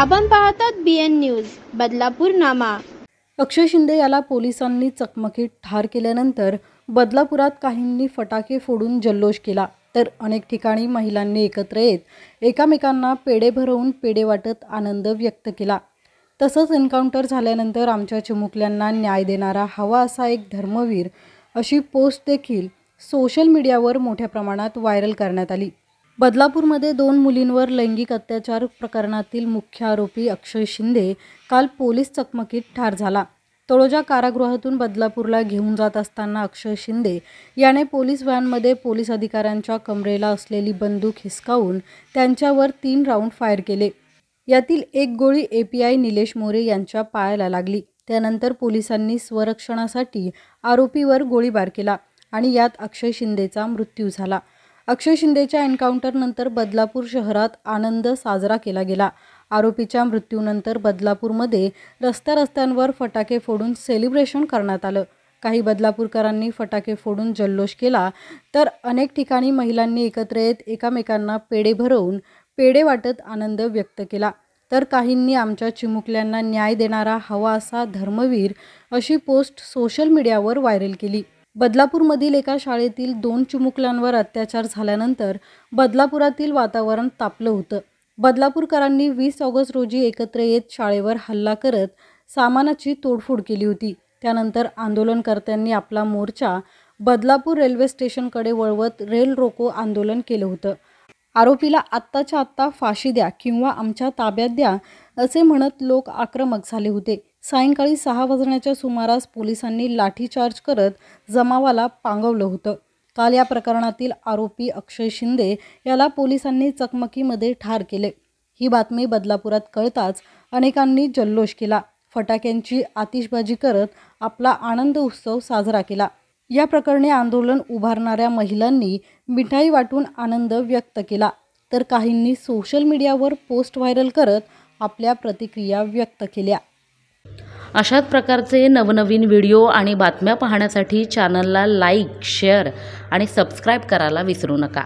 आपण पाहतात BN news Badlapur नामा। अक्षय शिंदे याला पोलिसांनी चकमकीत ठार केल्यानंतर बदलापुरात काहींनी फटाके फोडून जल्लोष केला, तर अनेक ठिकाणी महिलांनी एकत्र येत एकमेकांना पेढे भरवून पेढे वाटत आनंद व्यक्त केला। तसंच एन्काउंटर झाल्यानंतर आमच्या चिमुकल्यांना न्याय देणारा हवा असा एक धर्मवीर अशी पोस्ट देखील सोशल मीडियावर मोठ्या प्रमाणात व्हायरल करण्यात आली। बदलापूरमध्ये 2 मुलींवर लैंगिक अत्याचार प्रकरणातील मुख्य आरोपी अक्षय शिंदे काल पोलीस चकमकीत ठार झाला। तळोजा कारागृहातून बदलापूरला घेऊन जात असताना अक्षय शिंदे याने पोलीस व्हॅनमध्ये पोलीस अधिकाऱ्यांच्या कमरेला असलेली बंदूक हिसकावून त्यांच्यावर 3 राऊंड फायर केले। यातील एक गोळी API निलेश मोरे यांच्या पायाला लागली। त्यानंतर पोलिसांनी स्वरक्षणासाठी आरोपीवर गोळीबार केला आणि यात अक्षय शिंदेचा मृत्यू झाला। अक्षय शिंदेच्या एन्काउंटरनंतर बदलापूर शहरात आनंद साजरा केला गेला। आरोपीच्या मृत्यूनंतर बदलापूरमध्ये रस्त्यांवर फटाके फोडून सेलिब्रेशन करण्यात आलं। काही बदलापूरकरांनी फटाके फोडून जल्लोष केला, तर अनेक ठिकाणी महिलांनी एकत्र येत एकमेकांना पेढे भरवून पेढे वाटत आनंद व्यक्त केला, तर काहींनी आमच्या चिमुकल्यांना न्याय देणारा हवा असा धर्मवीर अशी पोस्ट सोशल मीडियावर व्हायरल केली। बदलापूरमधील एका शाळेतील 2 चिमुकल्यांवर अत्याचार झाल्यानंतर बदलापुरातील वातावरण तापलं होतं। बदलापूरकरांनी 20 ऑगस्ट रोजी एकत्र येत शाळेवर हल्ला करत सामानाची तोडफोड केली होती। त्यानंतर आंदोलनकर्त्यांनी आपला मोर्चा बदलापूर रेल्वे स्टेशनकडे वळवत रेल रोको आंदोलन केलं होतं। आरोपीला आत्ताच्या आत्ता फाशी द्या किंवा आमच्या ताब्यात द्या असे म्हणत लोक आक्रमक झाले होते। सायंकाळी 6 वाजण्याच्या सुमारास पोलिसांनी लाठीचार्ज करत जमावाला पांगवलं होतं। काल या प्रकरणातील आरोपी अक्षय शिंदे याला पोलिसांनी चकमकीमध्ये ठार केले। ही बातमी बदलापुरात कळताच अनेकांनी जल्लोष केला, फटाक्यांची आतिषबाजी करत आपला आनंद उत्सव साजरा केला। या प्रकरणी आंदोलन उभारणाऱ्या महिलांनी मिठाई वाटून आनंद व्यक्त केला, तर काहींनी सोशल मीडियावर पोस्ट व्हायरल करत आपल्या प्रतिक्रिया व्यक्त केल्या। अशाच प्रकारचे नवनवीन व्हिडिओ आणि बातम्या पाहण्यासाठी चॅनलला लाईक, शेअर आणि सबस्क्राईब करायला विसरू नका।